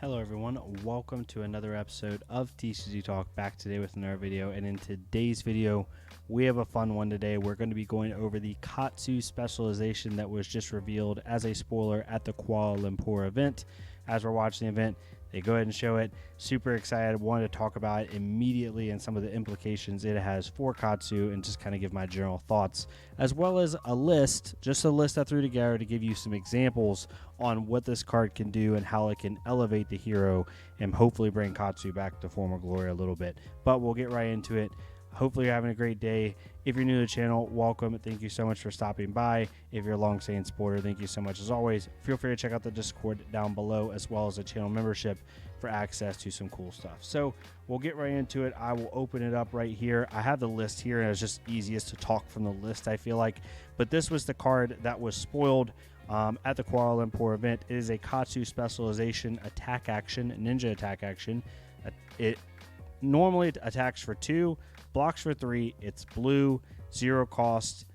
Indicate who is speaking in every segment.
Speaker 1: Hello everyone, welcome to another episode of TCG Talk, back today with another video. And in today's video, we have a fun one today. We're going to be going over the Katsu specialization that was just revealed as a spoiler at the Kuala Lumpur event. As we're watching the event, they go ahead and show it. Super excited, wanted to talk about it immediately and some of the implications it has for Katsu and just kind of give my general thoughts, as well as a list I threw together to give you some examples on what this card can do and how it can elevate the hero and hopefully bring Katsu back to former glory a little bit. But we'll get right into it. Hopefully you're having a great day. If you're new to the channel, welcome. Thank you so much for stopping by. If you're a long-standing supporter, thank you so much as always. Feel free to check out the Discord down below, as well as the channel membership for access to some cool stuff. So we'll get right into it. I will open it up right here. I have the list here, and it's just easiest to talk from the list, I feel like. But this was the card that was spoiled at the Kuala Lumpur event. It is a Katsu specialization attack action, ninja attack action. It normally attacks for 2, blocks for 3. It's blue, 0 cost,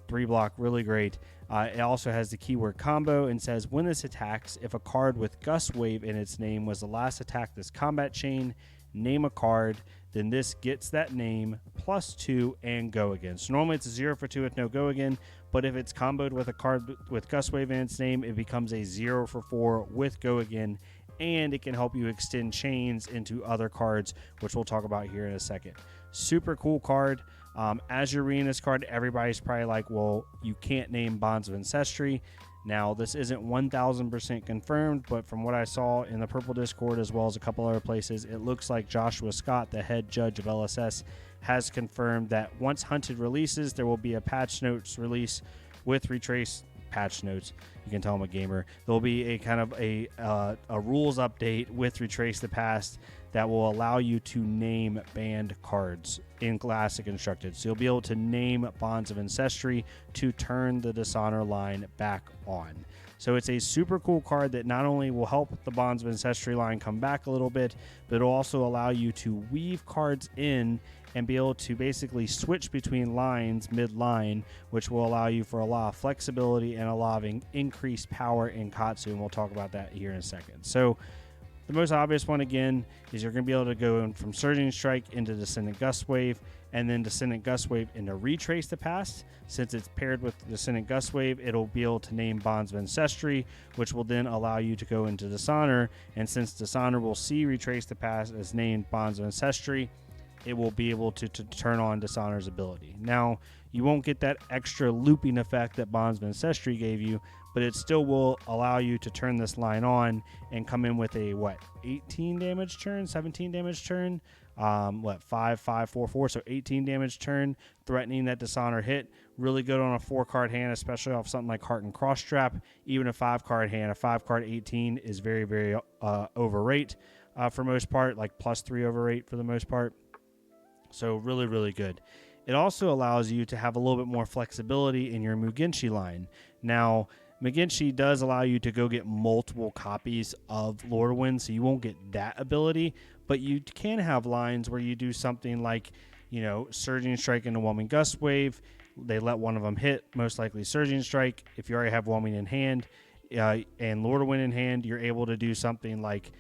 Speaker 1: 3 block, really great. It also has the keyword combo and says, when this attacks, if a card with Gust Wave in its name was the last attack this combat chain, name a card, then this gets that name +2 and go again. So normally it's a 0 for 2 with no go again, but if it's comboed with a card with Gust Wave in its name, it becomes a 0 for 4 with go again, and it can help you extend chains into other cards, which we'll talk about here in a second. Super cool card. As you're reading this card, everybody's probably like, well, you can't name Bonds of Ancestry. Now, this isn't 1000% confirmed, but from what I saw in the Purple Discord, as well as a couple other places, it looks like Joshua Scott, the head judge of LSS, has confirmed that once Hunted releases, there will be a patch notes release with Retrace patch notes. You can tell I'm a gamer. There'll be a kind of a rules update with Retrace the Past that will allow you to name banned cards in Classic Constructed. So you'll be able to name Bonds of Ancestry to turn the Dishonor line back on. So it's a super cool card that not only will help the Bonds of Ancestry line come back a little bit, but it'll also allow you to weave cards in and be able to basically switch between lines mid-line, which will allow you for a lot of flexibility and a lot of increased power in Katsu, and we'll talk about that here in a second. So the most obvious one, again, is you're going to be able to go in from Surging Strike into Descendant Gust Wave, and then Descendant Gust Wave into Retrace the Past. Since it's paired with Descendant Gust Wave, it'll be able to name Bonds of Ancestry, which will then allow you to go into Dishonor. And since Dishonor will see Retrace the Past as named Bonds of Ancestry, it will be able to turn on Dishonor's ability. Now, you won't get that extra looping effect that Bonds of Ancestry gave you, but it still will allow you to turn this line on and come in with a, 18 damage turn, 17 damage turn, 5, 5, 4, 4, so 18 damage turn, threatening that Dishonor hit. Really good on a 4-card hand, especially off something like Heart and Cross Trap. Even a 5-card hand, a 5-card 18 is very, very overrate for most part, like +3 overrate for the most part. So really, really good. It also allows you to have a little bit more flexibility in your Mugenshi line. Now, Mugenshi does allow you to go get multiple copies of Lord of Wind, so you won't get that ability, but you can have lines where you do something like, Surging Strike into Whelming Gust Wave. They let one of them hit, most likely Surging Strike. If you already have Whelming in hand and Lord of Wind in hand, you're able to do something like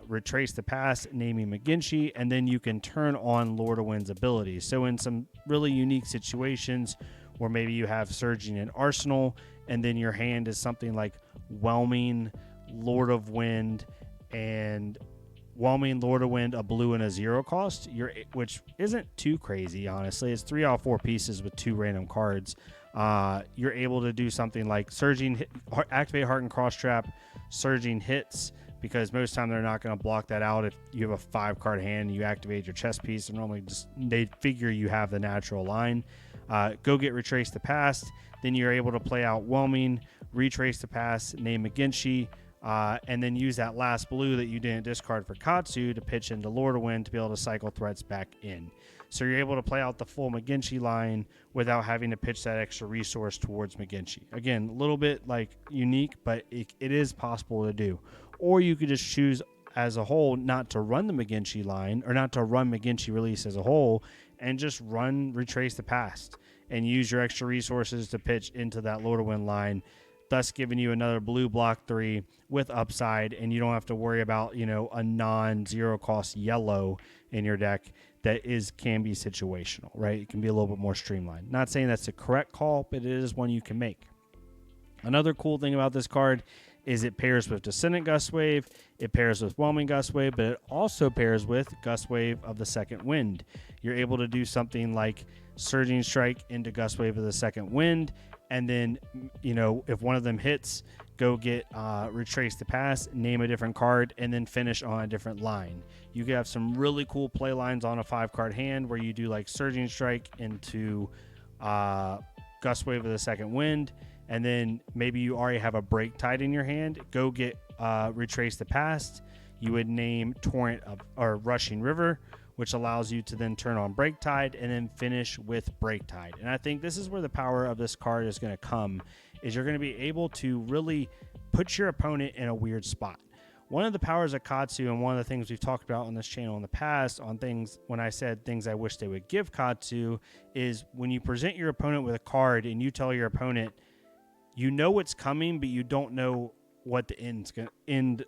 Speaker 1: Retrace the Past, naming Mugenshi, and then you can turn on Lord of Wind's abilities. So in some really unique situations where maybe you have Surging in Arsenal, and then your hand is something like Whelming, Lord of Wind, and Whelming, Lord of Wind, a blue and a 0 cost, which isn't too crazy, honestly. It's 3 out of 4 pieces with 2 random cards. You're able to do something like Surging, activate Heart and Cross Trap, Surging hits, because most of the time they're not going to block that out. If you have a 5-card hand and you activate your chess piece, and normally they figure you have the natural line. Go get Retrace the Past, then you're able to play out Whelming, Retrace the Past, name Mugenshi, and then use that last blue that you didn't discard for Katsu to pitch into Lord of Wind to be able to cycle threats back in. So you're able to play out the full Mugenshi line without having to pitch that extra resource towards Mugenshi. Again, a little bit unique, but it is possible to do. Or you could just choose as a whole not to run the Mugenshi line, or not to run Mugenshi release as a whole, and just run Retrace the Past and use your extra resources to pitch into that Lord of Wind line thus giving you another blue block 3 with upside, and you don't have to worry about, you know, a non-zero cost yellow in your deck that can be situational, right? It can be a little bit more streamlined. Not saying that's the correct call, but it is one you can make. Another cool thing about this card is it pairs with Descendant Gust Wave, it pairs with Whelming Gust Wave, but it also pairs with Gust Wave of the Second Wind. You're able to do something like Surging Strike into Gust Wave of the Second Wind, and then, you know, if one of them hits, go get Retrace the Pass, name a different card, and then finish on a different line. You could have some really cool play lines on a 5-card hand where you do like Surging Strike into Gust Wave of the Second Wind, and then maybe you already have a Break Tide in your hand. Go get Retrace the Past. You would name Torrent or Rushing River, which allows you to then turn on Break Tide and then finish with Break Tide. And I think this is where the power of this card is going to come, is you're going to be able to really put your opponent in a weird spot. One of the powers of Katsu, and one of the things we've talked about on this channel in the past on things, when I said things I wish they would give Katsu, is when you present your opponent with a card and you tell your opponent, you know what's coming, but you don't know what the end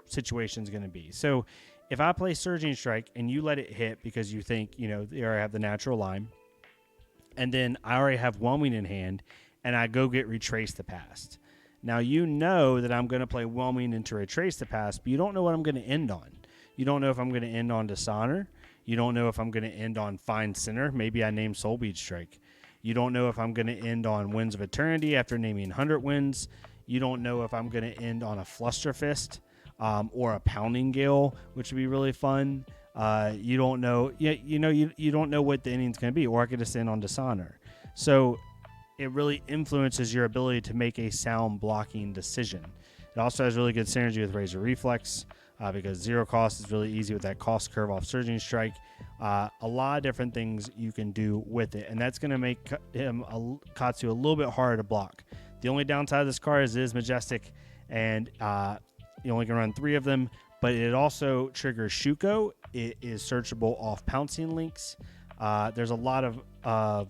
Speaker 1: situation is going to be. So if I play Surging Strike and you let it hit because you think, you know, they already have the natural line, and then I already have Whelming in hand, and I go get Retrace the Past. Now you know that I'm going to play Whelming into Retrace the Past, but you don't know what I'm going to end on. You don't know if I'm going to end on Dishonor. You don't know if I'm going to end on Find Sinner. Maybe I name Soulbead Strike. You don't know if I'm going to end on Winds of Eternity after naming 100 Winds. You don't know if I'm going to end on a Flusterfist or a Pounding Gale, which would be really fun. You don't know. You don't know what the ending's going to be, or I could just end on Dishonor. So it really influences your ability to make a sound blocking decision. It also has really good synergy with Razor Reflex because zero cost is really easy with that cost curve off Surging Strike. A lot of different things you can do with it, and that's going to make Katsu a little bit harder to block. The only downside of this card is it is majestic, and you only can run 3 of them, but it also triggers Shuko. It is searchable off Pouncing Links. There's a lot of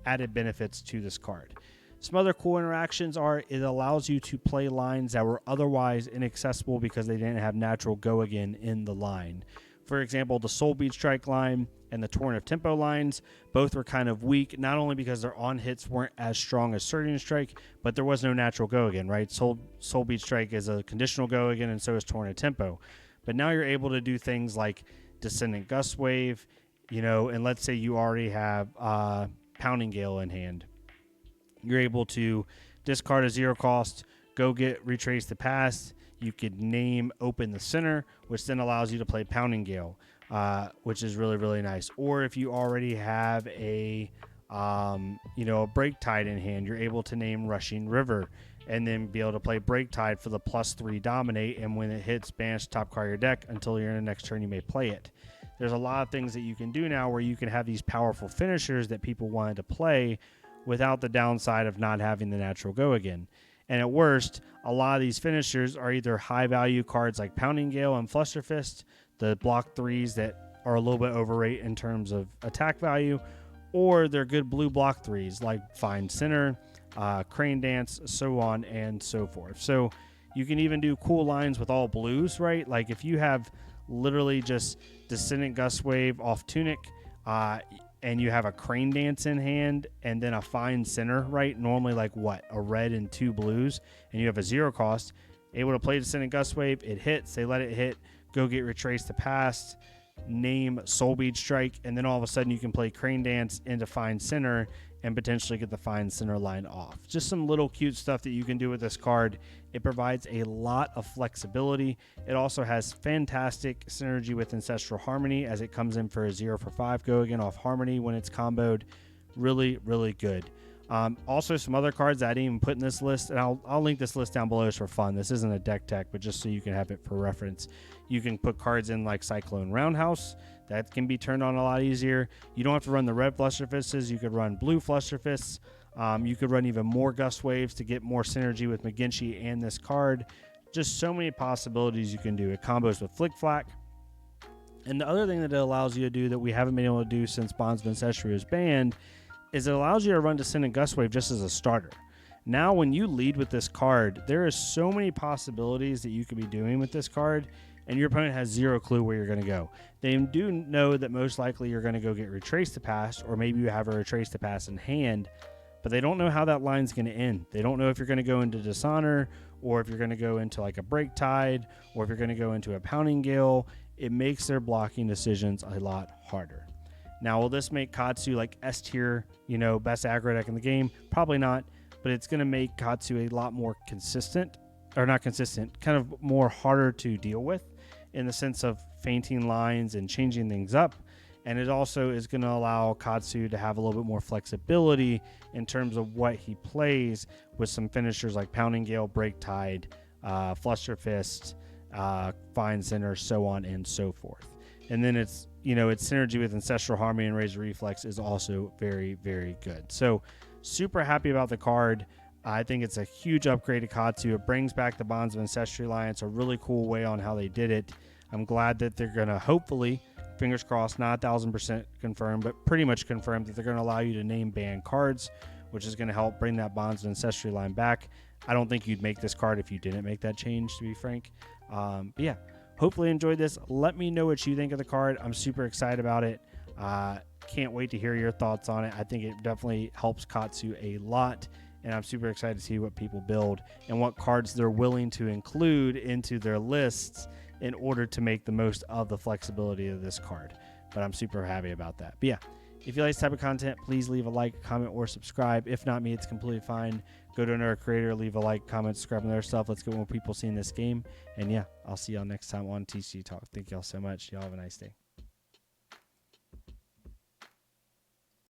Speaker 1: added benefits to this card. Some other cool interactions are it allows you to play lines that were otherwise inaccessible because they didn't have natural go again in the line. For example, the Soulbead Strike line and the Torrent of Tempo lines both were kind of weak, not only because their on hits weren't as strong as Surging Strike, but there was no natural go again, right? Soulbead Strike is a conditional go again, and so is Torrent of Tempo. But now you're able to do things like Descendant Gust Wave, and let's say you already have Pounding Gale in hand. You're able to discard a zero cost, go get Retrace the Past. You could name Open the Center, which then allows you to play Pounding Gale, which is really, really nice. Or if you already have a Break Tide in hand, you're able to name Rushing River and then be able to play Break Tide for the +3 Dominate. And when it hits, banish top card of your deck until you're in the next turn, you may play it. There's a lot of things that you can do now where you can have these powerful finishers that people wanted to play without the downside of not having the natural go again. And at worst, a lot of these finishers are either high value cards like Pounding Gale and Flusterfist, the block 3s that are a little bit overrated in terms of attack value, or they're good blue block 3s like Find Center, Crane Dance, so on and so forth. So you can even do cool lines with all blues, right? Like if you have literally just Descendant Gust Wave off Tunic, and you have a Crane Dance in hand and then a Find Center, right? Normally a red and 2 blues, and you have a zero cost, able to play Descendant Gust Wave, it hits, they let it hit, go get Retrace the Past, name Soulbead Strike, and then all of a sudden you can play Crane Dance into Find Center and potentially get the Find Center line off. Just some little cute stuff that you can do with this card. It provides a lot of flexibility. It also has fantastic synergy with Ancestral Harmony as it comes in for a 0 for 5 go again off Harmony when it's comboed. Really, really good. Also, some other cards that I didn't even put in this list, and I'll link this list down below just for fun. This isn't a deck tech, but just so you can have it for reference. You can put cards in like Cyclone Roundhouse. That can be turned on a lot easier. You don't have to run the red Flusterfists. You could run blue Flusterfists. You could run even more Gust Waves to get more synergy with Mugenshi and this card. Just so many possibilities you can do. It combos with Flick Flack. And the other thing that it allows you to do that we haven't been able to do since Bonds of Ancestry was banned is it allows you to run Descendant Gust Wave just as a starter. Now, when you lead with this card, there is so many possibilities that you could be doing with this card, and your opponent has zero clue where you're going to go. They do know that most likely you're going to go get Retrace to pass, or maybe you have a Retrace to pass in hand, but they don't know how that line's going to end. They don't know if you're going to go into Dishonor, or if you're going to go into like a Break Tide, or if you're going to go into a Pounding Gale. It makes their blocking decisions a lot harder. Now, will this make Katsu like S tier, best aggro deck in the game? Probably not, but it's going to make Katsu a lot more consistent, or not consistent, kind of more harder to deal with in the sense of fainting lines and changing things up. And it also is going to allow Katsu to have a little bit more flexibility in terms of what he plays with some finishers like Pounding Gale, Break Tide, Fluster Fist, Fine Center, so on and so forth. And then its synergy with Ancestral Harmony and Razor Reflex is also very, very good. So super happy about the card. I think it's a huge upgrade to Katsu. It brings back the Bonds of Ancestry Alliance, a really cool way on how they did it. I'm glad that they're going to hopefully, fingers crossed, not 1,000% confirmed, but pretty much confirmed that they're going to allow you to name ban cards, which is going to help bring that Bonds of Ancestry line back. I don't think you'd make this card if you didn't make that change, to be frank. But yeah, hopefully enjoyed this. Let me know what you think of the card. I'm super excited about it. Can't wait to hear your thoughts on it. I think it definitely helps Katsu a lot, and I'm super excited to see what people build and what cards they're willing to include into their lists in order to make the most of the flexibility of this card. But I'm super happy about that. But yeah, if you like this type of content, please leave a like, comment, or subscribe. If not me, it's completely fine. Go to another creator, leave a like, comment, subscribe on their stuff. Let's get more people seeing this game. And yeah, I'll see y'all next time on TCG Talk. Thank y'all so much. Y'all have a nice day.